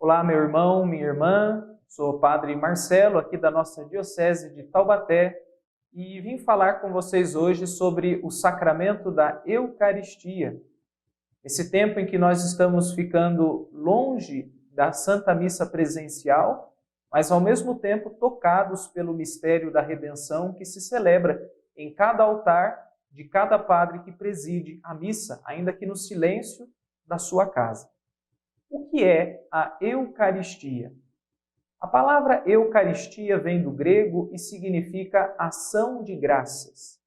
Olá, meu irmão, minha irmã, sou o Padre Marcelo, aqui da nossa Diocese de Taubaté, e vim falar com vocês hoje sobre o sacramento da Eucaristia. Esse tempo em que nós estamos ficando longe da Santa Missa presencial, mas ao mesmo tempo tocados pelo mistério da redenção que se celebra em cada altar de cada padre que preside a missa, ainda que no silêncio da sua casa. O que é a Eucaristia? A palavra Eucaristia vem do grego e significa ação de graças.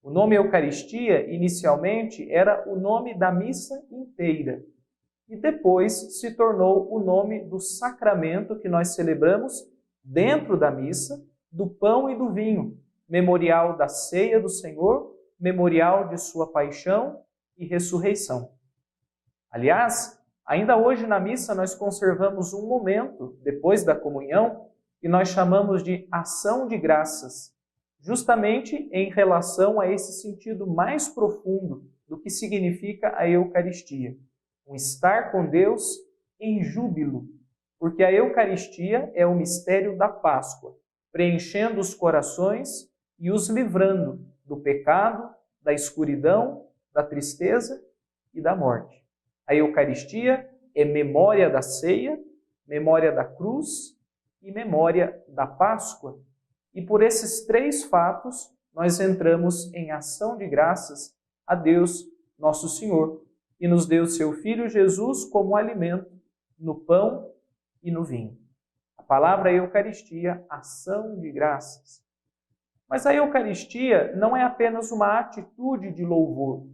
O nome Eucaristia, inicialmente, era o nome da missa inteira e depois se tornou o nome do sacramento que nós celebramos dentro da missa, do pão e do vinho, memorial da ceia do Senhor, memorial de sua paixão e ressurreição. Aliás, ainda hoje na missa nós conservamos um momento, depois da comunhão, que nós chamamos de ação de graças, justamente em relação a esse sentido mais profundo do que significa a Eucaristia. Um estar com Deus em júbilo, porque a Eucaristia é o mistério da Páscoa, preenchendo os corações e os livrando do pecado, da escuridão, da tristeza e da morte. A Eucaristia é memória da ceia, memória da cruz e memória da Páscoa. E por esses três fatos, nós entramos em ação de graças a Deus, nosso Senhor, que nos deu seu Filho Jesus como alimento no pão e no vinho. A palavra Eucaristia, ação de graças. Mas a Eucaristia não é apenas uma atitude de louvor.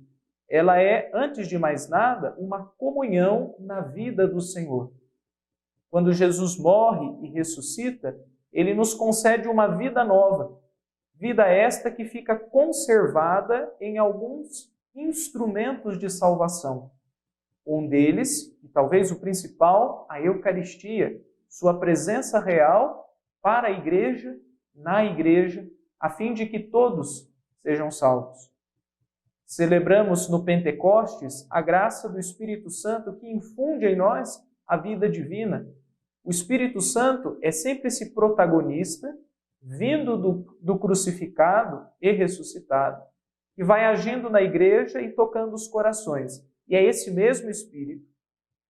Ela é, antes de mais nada, uma comunhão na vida do Senhor. Quando Jesus morre e ressuscita, ele nos concede uma vida nova. Vida esta que fica conservada em alguns instrumentos de salvação. Um deles, e talvez o principal, a Eucaristia, sua presença real para a igreja, na igreja, a fim de que todos sejam salvos. Celebramos no Pentecostes a graça do Espírito Santo que infunde em nós a vida divina. O Espírito Santo é sempre esse protagonista, vindo do crucificado e ressuscitado, que vai agindo na igreja e tocando os corações. E é esse mesmo Espírito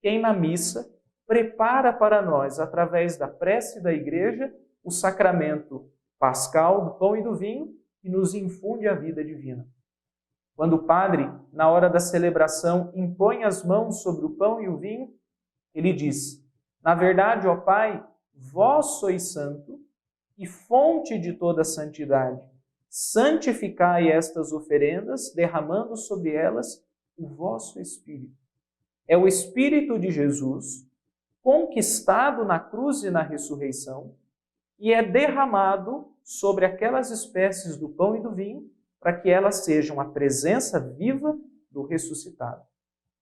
quem na missa prepara para nós, através da prece da igreja, o sacramento pascal do pão e do vinho que nos infunde a vida divina. Quando o padre, na hora da celebração, impõe as mãos sobre o pão e o vinho, ele diz: na verdade, ó Pai, vós sois santo e fonte de toda santidade. Santificai estas oferendas, derramando sobre elas o vosso Espírito. É o Espírito de Jesus, conquistado na cruz e na ressurreição, e é derramado sobre aquelas espécies do pão e do vinho, para que elas sejam a presença viva do ressuscitado.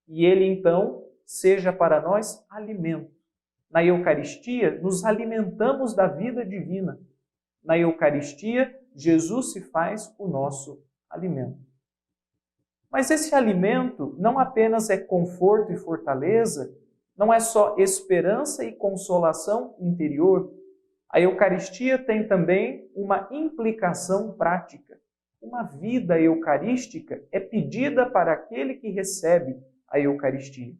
E ele, então, seja para nós alimento. Na Eucaristia, nos alimentamos da vida divina. Na Eucaristia, Jesus se faz o nosso alimento. Mas esse alimento não apenas é conforto e fortaleza, não é só esperança e consolação interior. A Eucaristia tem também uma implicação prática. Uma vida eucarística é pedida para aquele que recebe a Eucaristia.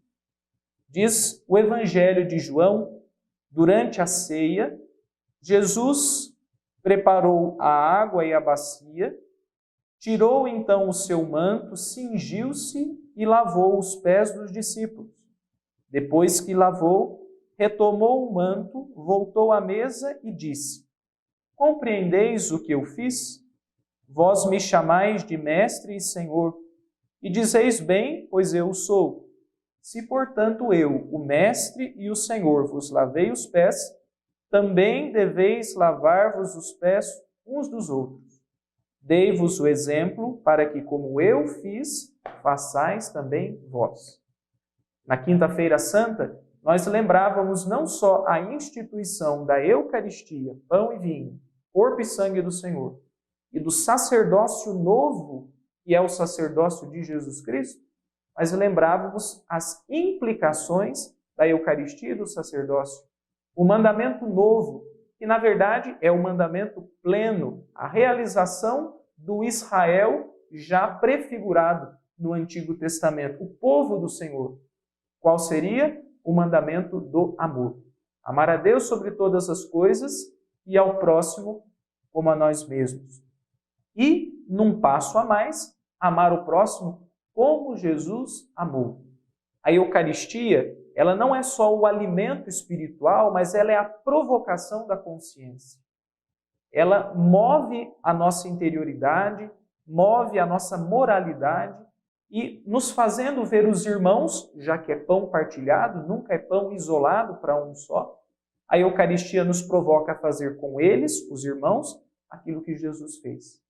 Diz o Evangelho de João, durante a ceia, Jesus preparou a água e a bacia, tirou então o seu manto, cingiu-se e lavou os pés dos discípulos. Depois que lavou, retomou o manto, voltou à mesa e disse: compreendeis o que eu fiz? Vós me chamais de mestre e senhor, e dizeis bem, pois eu o sou. Se, portanto, eu, o mestre e o senhor, vos lavei os pés, também deveis lavar-vos os pés uns dos outros. Dei-vos o exemplo para que, como eu fiz, façais também vós. Na Quinta-feira Santa, nós lembrávamos não só a instituição da Eucaristia, pão e vinho, corpo e sangue do Senhor, e do sacerdócio novo, que é o sacerdócio de Jesus Cristo, mas lembrávamos as implicações da Eucaristia e do sacerdócio. O mandamento novo, que na verdade é o mandamento pleno, a realização do Israel já prefigurado no Antigo Testamento, o povo do Senhor. Qual seria? O mandamento do amor. Amar a Deus sobre todas as coisas e ao próximo como a nós mesmos. E, num passo a mais, amar o próximo como Jesus amou. A Eucaristia, ela não é só o alimento espiritual, mas ela é a provocação da consciência. Ela move a nossa interioridade, move a nossa moralidade e nos fazendo ver os irmãos, já que é pão partilhado, nunca é pão isolado para um só, a Eucaristia nos provoca a fazer com eles, os irmãos, aquilo que Jesus fez.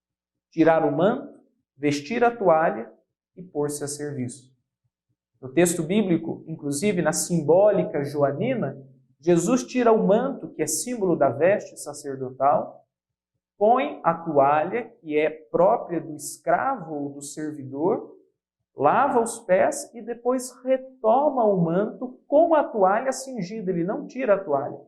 Tirar o manto, vestir a toalha e pôr-se a serviço. No texto bíblico, inclusive na simbólica joanina, Jesus tira o manto, que é símbolo da veste sacerdotal, põe a toalha, que é própria do escravo ou do servidor, lava os pés e depois retoma o manto com a toalha cingida. Ele não tira a toalha.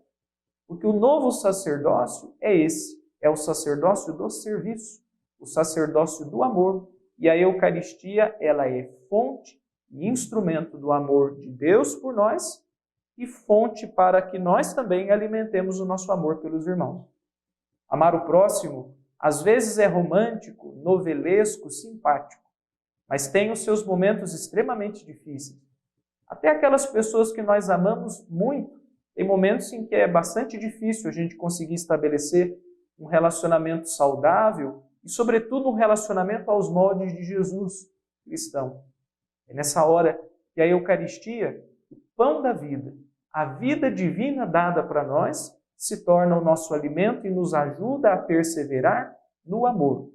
Porque o novo sacerdócio é esse, é o sacerdócio do serviço, o sacerdócio do amor. E a Eucaristia, ela é fonte e instrumento do amor de Deus por nós e fonte para que nós também alimentemos o nosso amor pelos irmãos. Amar o próximo, às vezes é romântico, novelesco, simpático, mas tem os seus momentos extremamente difíceis. Até aquelas pessoas que nós amamos muito, tem momentos em que é bastante difícil a gente conseguir estabelecer um relacionamento saudável e, sobretudo, um relacionamento aos moldes de Jesus cristão. É nessa hora que a Eucaristia, o pão da vida, a vida divina dada para nós, se torna o nosso alimento e nos ajuda a perseverar no amor.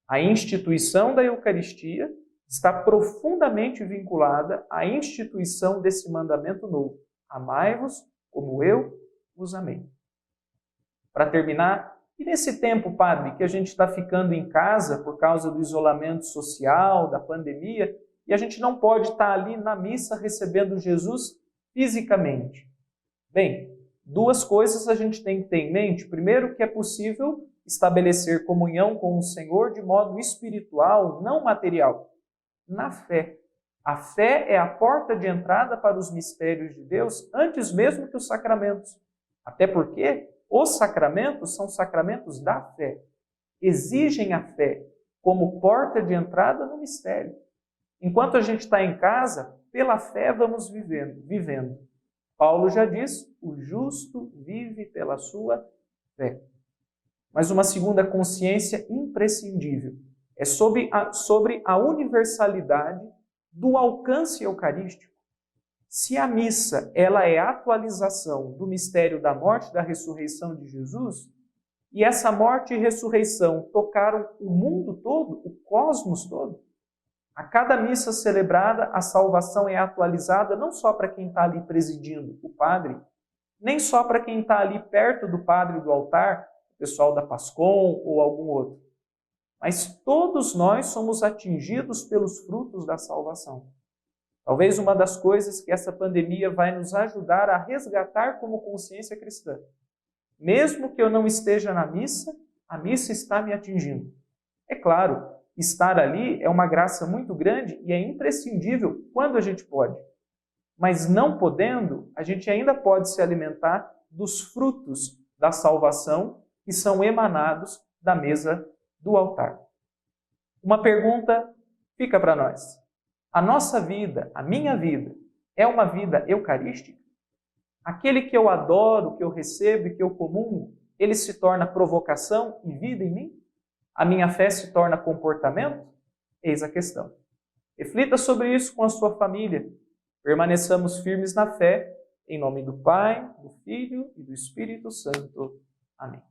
A instituição da Eucaristia está profundamente vinculada à instituição desse mandamento novo. Amai-vos como eu vos amei. Para terminar, e nesse tempo, padre, que a gente está ficando em casa por causa do isolamento social, da pandemia, e a gente não pode estar ali na missa recebendo Jesus fisicamente. Bem, duas coisas a gente tem que ter em mente. Primeiro, que é possível estabelecer comunhão com o Senhor de modo espiritual, não material, na fé. A fé é a porta de entrada para os mistérios de Deus, antes mesmo que os sacramentos. Até porque os sacramentos são sacramentos da fé. Exigem a fé como porta de entrada no mistério. Enquanto a gente está em casa, pela fé vamos vivendo. Paulo já diz, o justo vive pela sua fé. Mas uma segunda consciência imprescindível é sobre a universalidade do alcance eucarístico. Se a missa ela é a atualização do mistério da morte e da ressurreição de Jesus, e essa morte e ressurreição tocaram o mundo todo, o cosmos todo, a cada missa celebrada, a salvação é atualizada não só para quem está ali presidindo, o padre, nem só para quem está ali perto do padre do altar, o pessoal da Pascom ou algum outro. Mas todos nós somos atingidos pelos frutos da salvação. Talvez uma das coisas que essa pandemia vai nos ajudar a resgatar como consciência cristã. Mesmo que eu não esteja na missa, a missa está me atingindo. É claro, estar ali é uma graça muito grande e é imprescindível quando a gente pode. Mas não podendo, a gente ainda pode se alimentar dos frutos da salvação que são emanados da mesa do altar. Uma pergunta fica para nós. A nossa vida, a minha vida, é uma vida eucarística? Aquele que eu adoro, que eu recebo e que eu comungo, ele se torna provocação e vida em mim? A minha fé se torna comportamento? Eis a questão. Reflita sobre isso com a sua família. Permaneçamos firmes na fé, em nome do Pai, do Filho e do Espírito Santo. Amém.